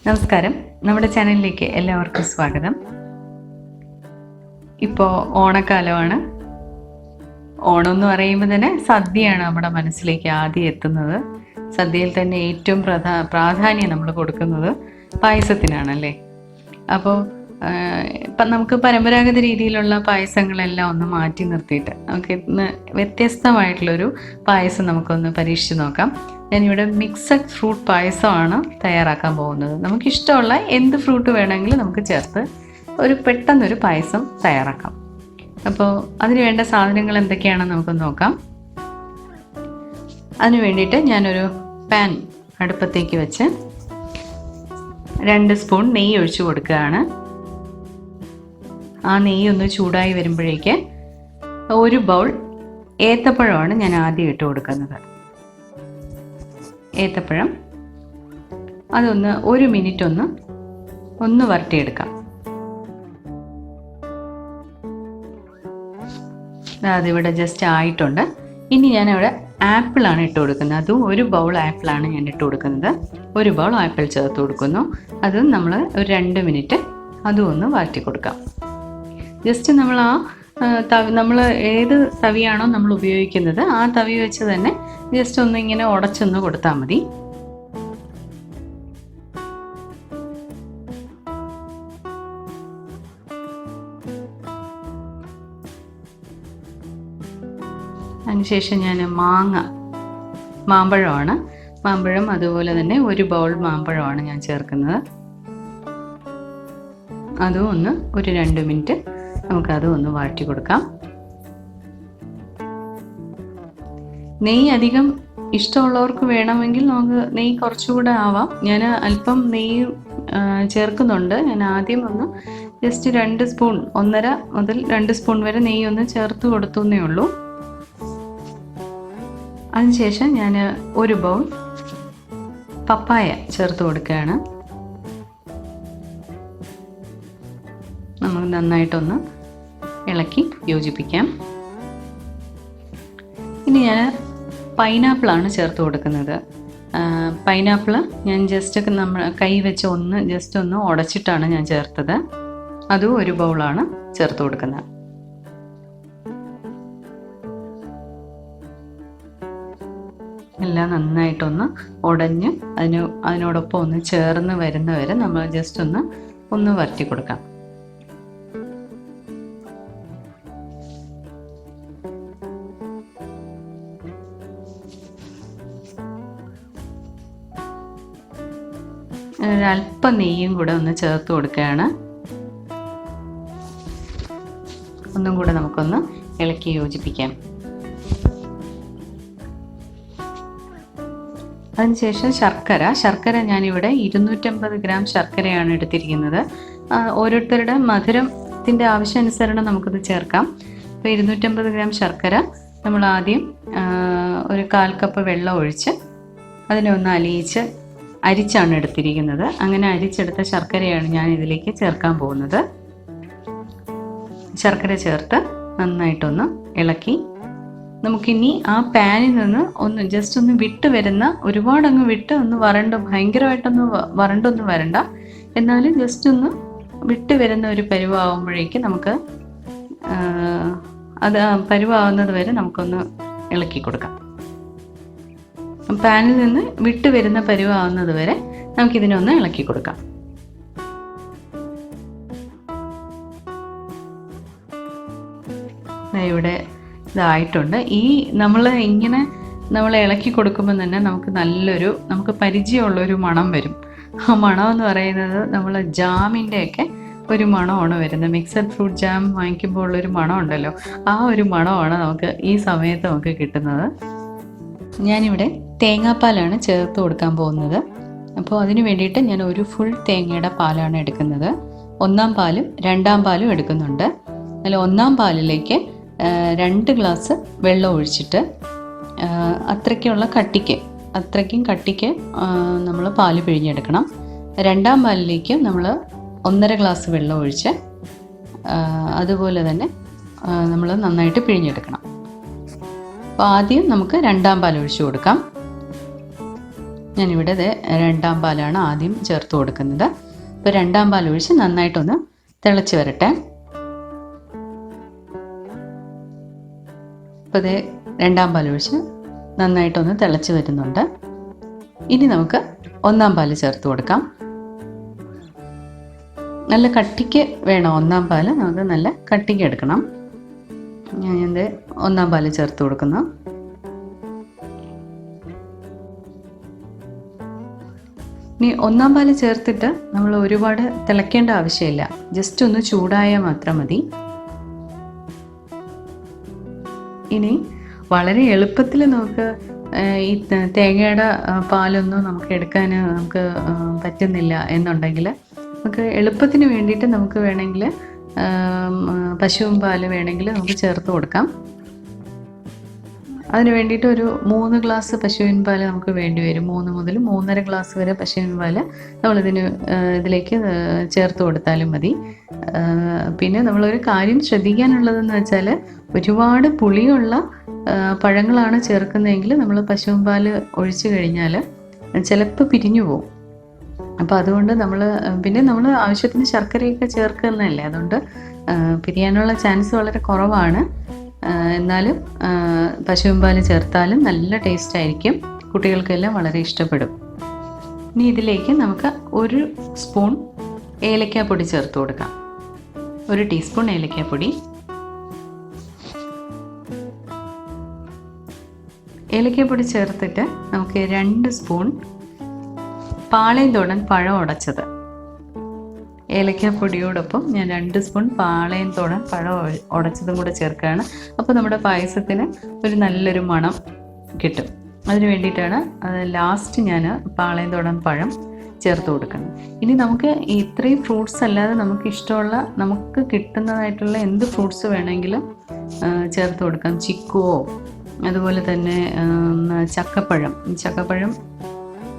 നമസ്കാരം, നമ്മുടെ ചാനലിലേക്ക് എല്ലാവർക്കും സ്വാഗതം. ഇപ്പോൾ ഓണക്കാലമാണ്. ഓണം എന്ന് പറയുമ്പോൾ തന്നെ സദ്യയാണ് നമ്മുടെ മനസ്സിലേക്ക് ആദ്യം എത്തുന്നത്. സദ്യയിൽ തന്നെ ഏറ്റവും പ്രാധാന്യം നമ്മൾ കൊടുക്കുന്നത് പായസത്തിനാണല്ലേ. അപ്പോൾ ഇപ്പം നമുക്ക് പരമ്പരാഗത രീതിയിലുള്ള പായസങ്ങളെല്ലാം ഒന്ന് മാറ്റി നിർത്തിയിട്ട് നമുക്ക് ഇന്ന് വ്യത്യസ്തമായിട്ടുള്ളൊരു പായസം നമുക്കൊന്ന് പരീക്ഷിച്ച് നോക്കാം. ഞാനിവിടെ മിക്സഡ് ഫ്രൂട്ട് പായസമാണ് തയ്യാറാക്കാൻ പോകുന്നത്. നമുക്കിഷ്ടമുള്ള എന്ത് ഫ്രൂട്ട് വേണമെങ്കിലും നമുക്ക് ചേർത്ത് പെട്ടെന്നൊരു പായസം തയ്യാറാക്കാം. അപ്പോൾ അതിന് വേണ്ട സാധനങ്ങൾ എന്തൊക്കെയാണെന്ന് നമുക്കൊന്ന് നോക്കാം. അതിന് വേണ്ടിയിട്ട് ഞാനൊരു പാൻ അടുപ്പത്തേക്ക് വെച്ച് 2 സ്പൂൺ നെയ്യ് ഒഴിച്ചു കൊടുക്കുകയാണ്. ആ നെയ്യ് ഒന്ന് ചൂടായി വരുമ്പോഴേക്ക് 1 ബൗൾ ഏത്തപ്പഴമാണ് ഞാൻ ആദ്യം ഇട്ട് കൊടുക്കുന്നത്. ഏത്തപ്പഴം അതൊന്ന് 1 മിനിറ്റ് ഒന്ന് വരട്ടിയെടുക്കാം. അതിവിടെ ജസ്റ്റ് ആയിട്ടുണ്ട്. ഇനി ഞാനിവിടെ ആപ്പിളാണ് ഇട്ട് കൊടുക്കുന്നത്. അതും 1 ബൗൾ ആപ്പിളാണ് ഞാൻ ഇട്ട് കൊടുക്കുന്നത്. 1 ബൗൾ ആപ്പിൾ ചേർത്ത് കൊടുക്കുന്നു. അതും നമ്മൾ ഒരു 2 മിനിറ്റ് അതും ഒന്ന് വഴറ്റി കൊടുക്കാം. ജസ്റ്റ് നമ്മൾ നമ്മൾ ഏത് തവിയാണോ നമ്മൾ ഉപയോഗിക്കുന്നത് ആ തവി വെച്ച് തന്നെ ജസ്റ്റ് ഒന്ന് ഇങ്ങനെ ഉടച്ചൊന്ന് കൊടുത്താൽ മതി. അതിനുശേഷം ഞാൻ മാമ്പഴം അതുപോലെ തന്നെ 1 ബൗൾ മാമ്പഴമാണ് ഞാൻ ചേർക്കുന്നത്. അതും ഒന്ന് ഒരു 2 മിനിറ്റ് നമുക്കതും ഒന്ന് വഴറ്റി കൊടുക്കാം. നെയ്യ് അധികം ഇഷ്ടമുള്ളവർക്ക് വേണമെങ്കിൽ നമുക്ക് നെയ്യ് കുറച്ചുകൂടെ ആവാം. ഞാൻ അല്പം നെയ്യ് ചേർക്കുന്നുണ്ട്. ഞാൻ ആദ്യം ഒന്ന് ജസ്റ്റ് 2 സ്പൂൺ 1.5 മുതൽ 2 സ്പൂൺ വരെ നെയ്യ് ഒന്ന് ചേർത്ത് കൊടുത്തേ ഉള്ളൂ. അതിനുശേഷം ഞാൻ 1 ബൗൾ പപ്പായ ചേർത്ത് കൊടുക്കുകയാണ്. നമുക്ക് നന്നായിട്ടൊന്ന് ഇളക്കി യോജിപ്പിക്കാം. ഇനി ഞാൻ പൈനാപ്പിളാണ് ചേർത്ത് കൊടുക്കുന്നത്. പൈനാപ്പിൾ ഞാൻ ജസ്റ്റ് നമ്മൾ കൈ വെച്ച് ഒന്ന് ഉടച്ചിട്ടാണ് ഞാൻ ചേർത്തത്. അതും 1 ബൗളാണ് ചേർത്ത് കൊടുക്കുന്നത്. എല്ലാം നന്നായിട്ടൊന്ന് ഉടഞ്ഞ് അതിനോടൊപ്പം ഒന്ന് ചേർന്ന് വരുന്നവരെ നമ്മൾ ജസ്റ്റ് ഒന്ന് വരട്ടി കൊടുക്കാം. ഒരല്പം നെയ്യും കൂടെ ഒന്ന് ചേർത്ത് കൊടുക്കുകയാണ്. ഒന്നും കൂടെ നമുക്കൊന്ന് ഇളക്കി യോജിപ്പിക്കാം. അതിനുശേഷം ശർക്കര ഞാനിവിടെ 250 ഗ്രാം ശർക്കരയാണ് എടുത്തിരിക്കുന്നത്. ഓരോരുത്തരുടെ മധുരത്തിൻ്റെ ആവശ്യാനുസരണം നമുക്കിത് ചേർക്കാം. അപ്പോൾ 250 ഗ്രാം ശർക്കര നമ്മൾ ആദ്യം ഒരു 1/4 കപ്പ് വെള്ളം ഒഴിച്ച് അതിനെ ഒന്ന് അരിച്ചാണ് എടുത്തിരിക്കുന്നത്. അങ്ങനെ അരിച്ചെടുത്ത ശർക്കരയാണ് ഞാൻ ഇതിലേക്ക് ചേർക്കാൻ പോകുന്നത്. ശർക്കര ചേർത്ത് നന്നായിട്ടൊന്ന് ഇളക്കി നമുക്കിനി ആ പാനിൽ നിന്ന് ജസ്റ്റ് ഒന്ന് വിട്ട് വരുന്ന, ഒരുപാടങ്ങ് വിട്ട് ഭയങ്കരമായിട്ടൊന്ന് വരണ്ടൊന്നും വരണ്ട, എന്നാലും ജസ്റ്റ് ഒന്ന് വിട്ട് വരുന്ന ഒരു പരുവാകുമ്പോഴേക്ക് നമുക്ക് അത് പരുവാകുന്നത് വരെ നമുക്കൊന്ന് ഇളക്കി കൊടുക്കാം. പാനിൽ നിന്ന് വിട്ട് വരുന്ന പരുവാകുന്നത് വരെ നമുക്കിതിനൊന്ന് ഇളക്കി കൊടുക്കാം. ഇവിടെ ഇതായിട്ടുണ്ട്. നമ്മൾ ഇളക്കി കൊടുക്കുമ്പോൾ തന്നെ നമുക്ക് പരിചയമുള്ളൊരു മണം വരും. ആ മണം എന്ന് പറയുന്നത് നമ്മൾ ജാമിൻ്റെയൊക്കെ ഒരു മണമാണ് വരുന്നത്. മിക്സഡ് ഫ്രൂട്ട് ജാം വാങ്ങിക്കുമ്പോൾ ഉള്ളൊരു മണം ഉണ്ടല്ലോ, ആ ഒരു മണമാണ് നമുക്ക് ഈ സമയത്ത് നമുക്ക് കിട്ടുന്നത്. ഞാനിവിടെ തേങ്ങാപ്പാലാണ് ചേർത്ത് കൊടുക്കാൻ പോകുന്നത്. അപ്പോൾ അതിന് വേണ്ടിയിട്ട് ഞാൻ ഒരു ഫുൾ തേങ്ങയുടെ പാലാണ് എടുക്കുന്നത്. 1-ാം പാലും 2-ാം പാലും എടുക്കുന്നുണ്ട്. അതിൽ 1-ാം പാലിലേക്ക് 2 ഗ്ലാസ് വെള്ളം ഒഴിച്ചിട്ട് അത്രയ്ക്കും കട്ടിക്ക് നമ്മൾ പാല് പിഴിഞ്ഞെടുക്കണം. 2-ാം പാലിലേക്ക് നമ്മൾ 1.5 ഗ്ലാസ് വെള്ളം ഒഴിച്ച് അതുപോലെ തന്നെ നമ്മൾ നന്നായിട്ട് പിഴിഞ്ഞെടുക്കണം. അപ്പോൾ ആദ്യം നമുക്ക് 2-ാം പാൽ ഒഴിച്ചു കൊടുക്കാം. ഞാനിവിടെ രണ്ടാം പാലാണ് ആദ്യം ചേർത്ത് കൊടുക്കുന്നത്. ഇപ്പോൾ രണ്ടാം പാൽ ഒഴിച്ച് നന്നായിട്ടൊന്ന് തിളച്ച് വരട്ടെ. ഇപ്പോൾ രണ്ടാം പാൽ ഒഴിച്ച് നന്നായിട്ടൊന്ന് തിളച്ച് വരുന്നുണ്ട്. ഇനി നമുക്ക് ഒന്നാം പാൽ ചേർത്ത് കൊടുക്കാം. നല്ല കട്ടിക്ക് വേണം ഒന്നാം പാൽ, നമുക്ക് നല്ല കട്ടിക്ക് എടുക്കണം. ഞാൻ ഒന്നാം പാൽ ചേർത്ത് കൊടുക്കുന്നു. ഇനി ഒന്നാം പാൽ ചേർത്തിട്ട് നമ്മൾ ഒരുപാട് തിളയ്ക്കേണ്ട ആവശ്യമില്ല, ജസ്റ്റ് ഒന്ന് ചൂടായാൽ മാത്രം മതി. ഇനി വളരെ എളുപ്പത്തിൽ നമുക്ക് ഈ തേങ്ങയുടെ പാലൊന്നും നമുക്ക് എടുക്കാൻ പറ്റുന്നില്ല എന്നുണ്ടെങ്കിൽ നമുക്ക് എളുപ്പത്തിന് വേണ്ടിയിട്ട് നമുക്ക് വേണമെങ്കിൽ പശുവും പാൽ വേണമെങ്കിൽ നമുക്ക് ചേർത്ത് കൊടുക്കാം. അതിന് വേണ്ടിയിട്ട് ഒരു 3 ഗ്ലാസ് പശുവിൻ പാൽ നമുക്ക് വേണ്ടി വരും. 3 മുതൽ 3.5 ഗ്ലാസ് വരെ പശുവിൻ പാൽ ഇതിലേക്ക് ചേർത്ത് കൊടുത്താലും മതി. പിന്നെ നമ്മളൊരു കാര്യം ശ്രദ്ധിക്കാനുള്ളതെന്ന് വെച്ചാൽ, ഒരുപാട് പുളിയുള്ള പഴങ്ങളാണ് ചേർക്കുന്നതെങ്കിൽ നമ്മൾ പശുവിൻ പാൽ ഒഴിച്ചു കഴിഞ്ഞാൽ ചിലപ്പോൾ പിരിഞ്ഞു പോകും. അപ്പോൾ അതുകൊണ്ട് നമ്മൾ ആവശ്യത്തിന് ശർക്കരയൊക്കെ ചേർക്കുന്നതല്ലേ, അതുകൊണ്ട് പിരിയാനുള്ള ചാൻസ് വളരെ കുറവാണ്. എന്നാലും പശുവിൻ പാൽ ചേർത്താലും നല്ല ടേസ്റ്റ് ആയിരിക്കും, കുട്ടികൾക്കെല്ലാം വളരെ ഇഷ്ടപ്പെടും. ഇനി ഇതിലേക്ക് നമുക്ക് 1 സ്പൂൺ ഏലക്കാപ്പൊടി ചേർത്ത് കൊടുക്കാം. 1 ടീസ്പൂൺ ഏലക്കാപ്പൊടി. ഏലക്കാപ്പൊടി ചേർത്തിട്ട് നമുക്ക് 2 സ്പൂൺ പാളയംതോടൻ പഴം ഉടച്ചത്. ഏലക്കാപ്പൊടിയോടൊപ്പം ഞാൻ 2 സ്പൂൺ പാളയംതോടൻ പഴം ഉടച്ചതും കൂടെ ചേർക്കുകയാണ്. അപ്പോൾ നമ്മുടെ പായസത്തിന് ഒരു നല്ലൊരു മണം കിട്ടും. അതിന് വേണ്ടിയിട്ടാണ് ലാസ്റ്റ് ഞാൻ പാളയംതോടൻ പഴം ചേർത്ത് കൊടുക്കുന്നത്. ഇനി നമുക്ക് ഇത്രയും ഫ്രൂട്ട്സ് അല്ലാതെ നമുക്ക് ഇഷ്ടമുള്ള, നമുക്ക് കിട്ടുന്നതായിട്ടുള്ള എന്ത് ഫ്രൂട്ട്സ് വേണമെങ്കിലും ചേർത്ത് കൊടുക്കാം. ചിക്കുവോ, അതുപോലെ തന്നെ ചക്കപ്പഴം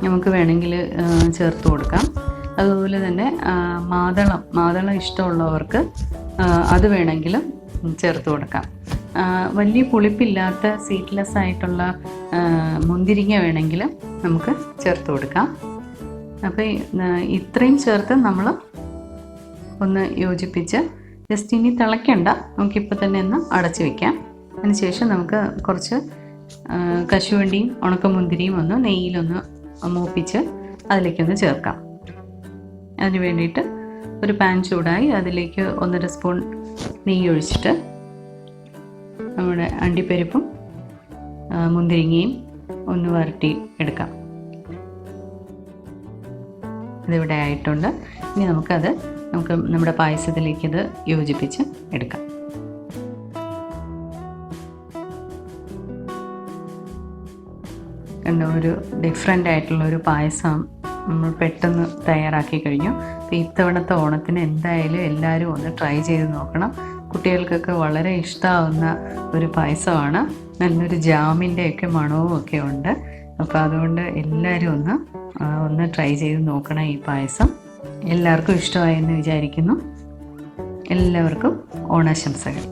നമുക്ക് വേണമെങ്കിൽ ചേർത്ത് കൊടുക്കാം. അതുപോലെ തന്നെ മാതളം ഇഷ്ടമുള്ളവർക്ക് അത് വേണമെങ്കിലും ചേർത്ത് കൊടുക്കാം. വലിയ പുളിപ്പില്ലാത്ത സീഡ്ലെസ് ആയിട്ടുള്ള മുന്തിരിങ്ങ വേണമെങ്കിലും നമുക്ക് ചേർത്ത് കൊടുക്കാം. അപ്പോൾ ഇത്രയും ചേർത്ത് നമ്മൾ ഒന്ന് യോജിപ്പിച്ച് ജസ്റ്റ് ഇനി തിളയ്ക്കണ്ട, നമുക്കിപ്പോൾ തന്നെ ഒന്ന് അടച്ച് വയ്ക്കാം. അതിനുശേഷം നമുക്ക് കുറച്ച് കശുവണ്ടിയും ഉണക്കമുന്തിരിയും ഒന്ന് നെയ്യിലൊന്ന് മൂപ്പിച്ച് അതിലേക്കൊന്ന് ചേർക്കാം. അതിന് വേണ്ടിയിട്ട് ഒരു പാൻ ചൂടായി അതിലേക്ക് 1.5 സ്പൂൺ നെയ്യ് ഒഴിച്ചിട്ട് നമ്മുടെ അണ്ടിപ്പരിപ്പും മുന്തിരിങ്ങയും ഒന്ന് വരട്ടി എടുക്കാം. ഇതിവിടെ ആയിട്ടുണ്ട്. ഇനി നമുക്ക് നമ്മുടെ പായസത്തിലേക്ക് ഇത് യോജിപ്പിച്ച് എടുക്കാം. ഒരു ഡിഫറെൻ്റ് ആയിട്ടുള്ളൊരു പായസം നമ്മൾ പെട്ടെന്ന് തയ്യാറാക്കി കഴിഞ്ഞു. അപ്പോൾ ഇത്തവണത്തെ ഓണത്തിന് എന്തായാലും എല്ലാവരും ഒന്ന് ട്രൈ ചെയ്ത് നോക്കണം. കുട്ടികൾക്കൊക്കെ വളരെ ഇഷ്ടമാവുന്ന ഒരു പായസമാണ്. നല്ലൊരു ജാമിൻ്റെയൊക്കെ മണവും ഒക്കെ ഉണ്ട്. അപ്പോൾ അതുകൊണ്ട് എല്ലാവരും ഒന്ന് ട്രൈ ചെയ്ത് നോക്കണം ഈ പായസം. എല്ലാവർക്കും ഇഷ്ടമായെന്ന് വിചാരിക്കുന്നു. എല്ലാവർക്കും ഓണാശംസകൾ.